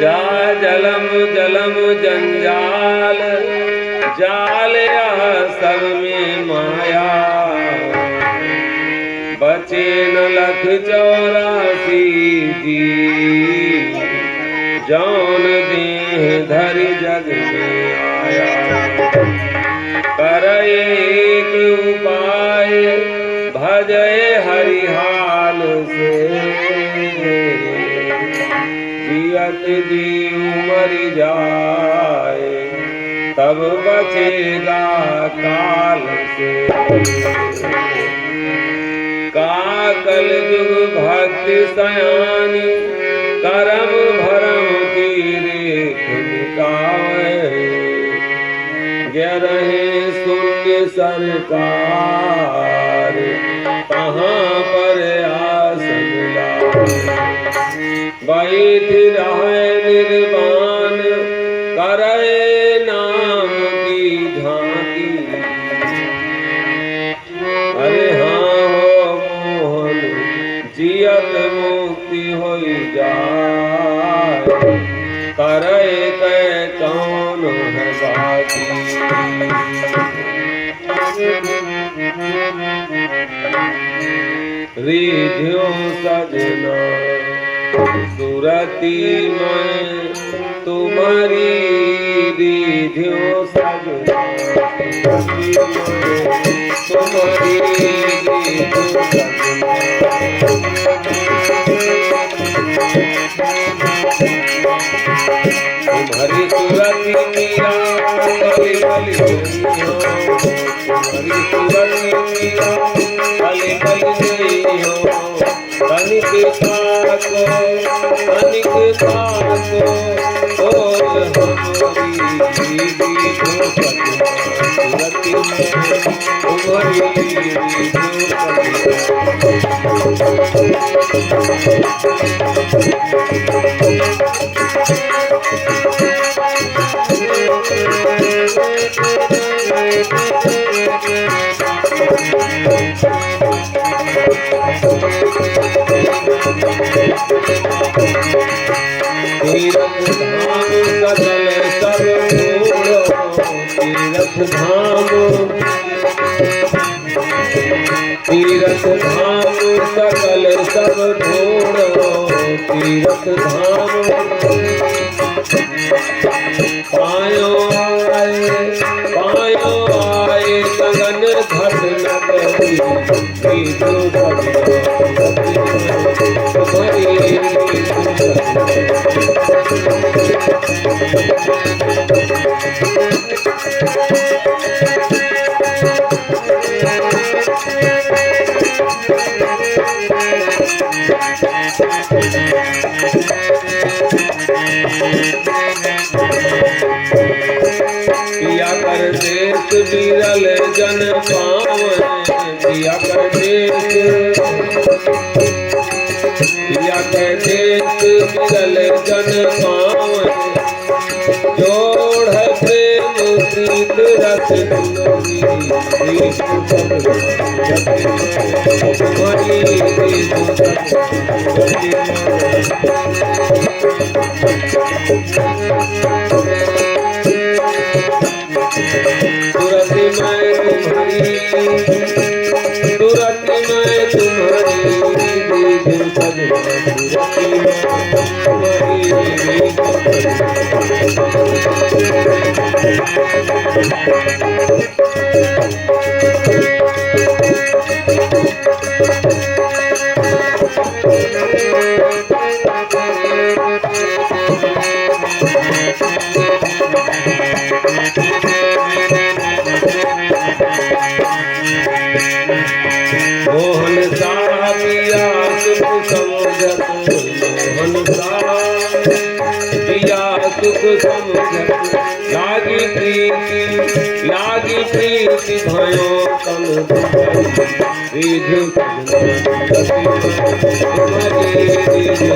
जा जलम जलम जंजाल, जाल सब में माया। बचे न लख 84 जी, जौन देह धरि जग में आया। कर एक उपाय भजय हरिहाल से, जियत जी मर जाए तब बचेगा काल से। का कल युग भक्ति सयानी, करम भरम की रेख मिटावे। गिरहे शून्य सरकार, कहाँ पर आसन लाए। बैठ रहे निर्वाण, करे नाम की झांकी। अरे हाँ हो मोहन, जियत मुक्ति हो जाए। करे कै कौन है बाकी। रिझो सजना सुरती में तुम्हारी, रिझो सजना तुम्हारी, रिझो सजना। तुम्हारी सुरती मीरा कली कली हो, तुम्हारी सुरती मीरा कली कली हो। तनिक ताको और हमारी रिझो सजना सुरती में तुम्हारी, रिझो तीरथ धाम सकल सब छोड़ो, तीरथ धाम, तीरथ धाम सकल सब छोड़ो, तीरथ धाम। पायो आए गगन धर नगरी, रिझो सजना तुम्हारी, पिया कर देश विरल जन पावन। पिया कर देश, पिया कर देश विरल जन पावन। जोड़ है प्रेम प्रीत रस तुम्हारी, रिझो तुम्हारी, रिझो सुरति मैं तुम्हारी, सुरति मैं तुम्हारी, रिझो सजना सुरति मैं तुम्हारी, रिझो मोहन सा पिया सुख समझत, मोहन सा पिया सुख समझत। लागी प्रीति भयो तन दुखई, रिझो सजना तुम्हारी, रिझो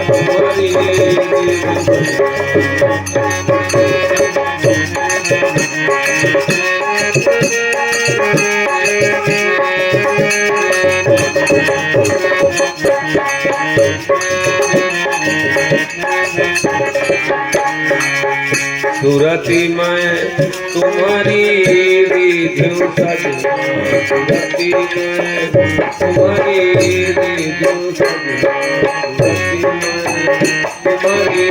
तुम्हारी, रिझो सुरति मैं तुम्हारी रिझु सजना, सुरति मैं तुम्हारी रिझु सजना, सुरति मैं तुम्हारी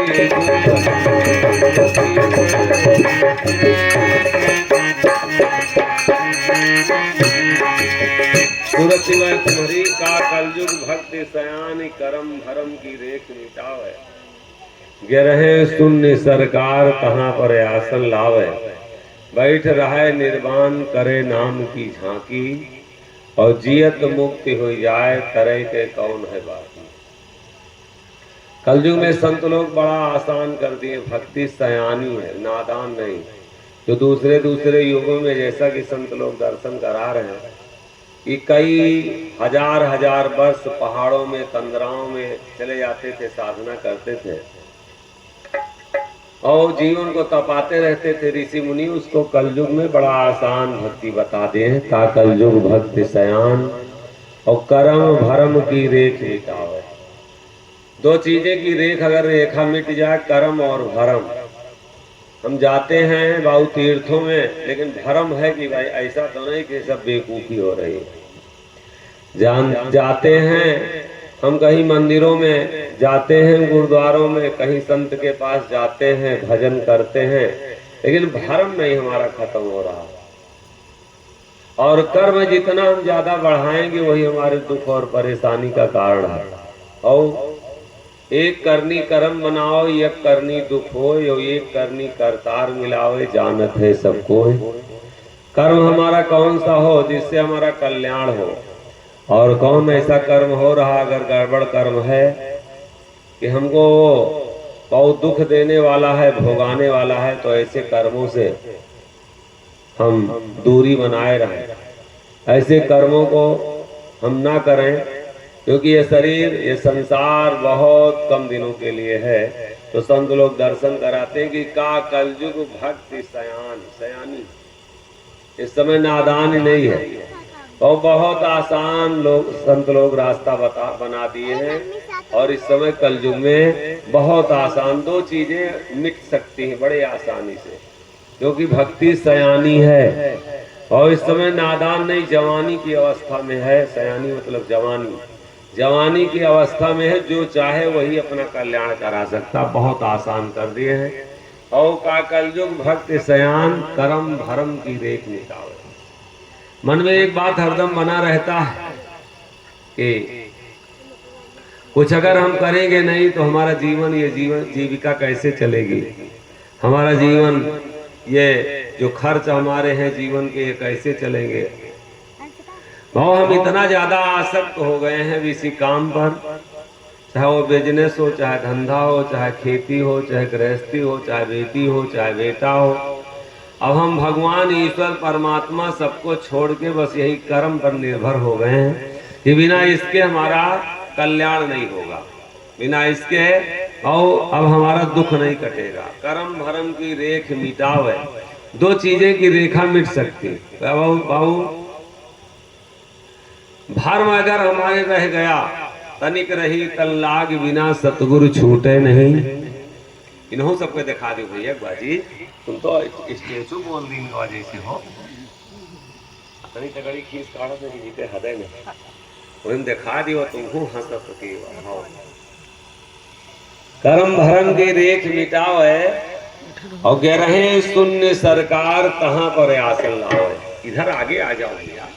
रिझु सुरति में तुम्हारी का कलयुग भक्ति सयानी करम भरम की रेख मिटावे। गिरहे शून्य सरकार कहाँ पर आसन लावे, बैठ रहे निर्वाण करे नाम की झांकी, और जियत मुक्ति हो जाए तरह के कौन है बाकी। कलयुग में संत लोग बड़ा आसान कर दिए, भक्ति सयानी है नादान नहीं। तो दूसरे युगों में जैसा कि संत लोग दर्शन करा रहे हैं कि कई हजार वर्ष पहाड़ों में तंद्राओं में चले जाते थे, साधना करते थे और जीवन को तपाते रहते थे ऋषि मुनि। उसको कलयुग में बड़ा आसान भक्ति बता दे का कलयुग भक्ति सयान और करम भरम की रेख मिटावे। दो चीजें की रेख अगर रेखा मिट जाए, करम और भरम। हम जाते हैं बाबू तीर्थों में, लेकिन भरम है कि भाई ऐसा तो नहीं कि सब बेवकूफी हो रही है। जाते हैं हम कहीं मंदिरों में, जाते हैं गुरुद्वारों में, कहीं संत के पास जाते हैं, भजन करते हैं, लेकिन भरम नहीं हमारा खत्म हो रहा। और कर्म जितना हम ज्यादा बढ़ाएंगे वही हमारे दुख और परेशानी का कारण है। और एक करनी कर्म बनाओ, एक करनी दुख हो, यो एक करनी करतार मिलाओ, जानत है सबको। कर्म हमारा कौन सा हो जिससे हमारा कल्याण हो, और कौन ऐसा कर्म हो रहा अगर गड़बड़ कर्म है कि हमको बहुत दुख देने वाला है, भोगाने वाला है, तो ऐसे कर्मों से हम दूरी बनाए रहें। ऐसे कर्मों को हम ना करें, क्योंकि ये शरीर, ये संसार बहुत कम दिनों के लिए है। तो संत लोग दर्शन कराते हैं कि का कलयुग भक्ति सयानी। इस समय नादान नहीं है और बहुत आसान लोग संत लोग रास्ता बना दिए हैं। और इस समय कलयुग में बहुत आसान दो चीजें मिट सकती हैं बड़े आसानी से, क्योंकि भक्ति सयानी है। और इस समय नादान नहीं, जवानी की अवस्था में है। सयानी मतलब जवानी की अवस्था में है। जो चाहे वही अपना कल्याण करा सकता, बहुत आसान कर दिए हैं। और का कलयुग भक्ति सयान करम भरम की रेख मिटावे। मन में एक बात हरदम बना रहता है कि कुछ अगर हम करेंगे नहीं तो हमारा जीवन, ये जीविका कैसे चलेगी, हमारा जीवन, ये जो खर्च हमारे हैं जीवन के, ये कैसे चलेंगे। और हम इतना ज्यादा आसक्त हो गए हैं किसी काम पर, चाहे वो बिजनेस हो, चाहे धंधा हो, चाहे खेती हो, चाहे गृहस्थी हो, चाहे बेटी हो, चाहे बेटा हो। अब हम भगवान, ईश्वर, परमात्मा सबको छोड़ के बस यही कर्म पर निर्भर हो गए हैं कि बिना इसके हमारा कल्याण नहीं होगा, बिना इसके और अब हमारा दुख नहीं कटेगा। कर्म भरम की रेख मिटावे। दो चीजें की रेखा मिट सकती। बाबू भर्म अगर हमारे रह गया, तनिक रही तन लाग, बिना सतगुरु छूटे नहीं। इन्हों सबको दिखा दो भैया बाजी, तुम तो स्टेचू बोल दी वजह से हो, तनी तगड़ी खींच काढ़ो तो जीते हृदय में उन्हें दिखा दियो, तुम हंस सके। कर्म भरम की रेख मिटाओ है और कह रहे हैं शून्य सरकार कहाँ पर आसन लाओ है। इधर आगे आ जाओ भैया।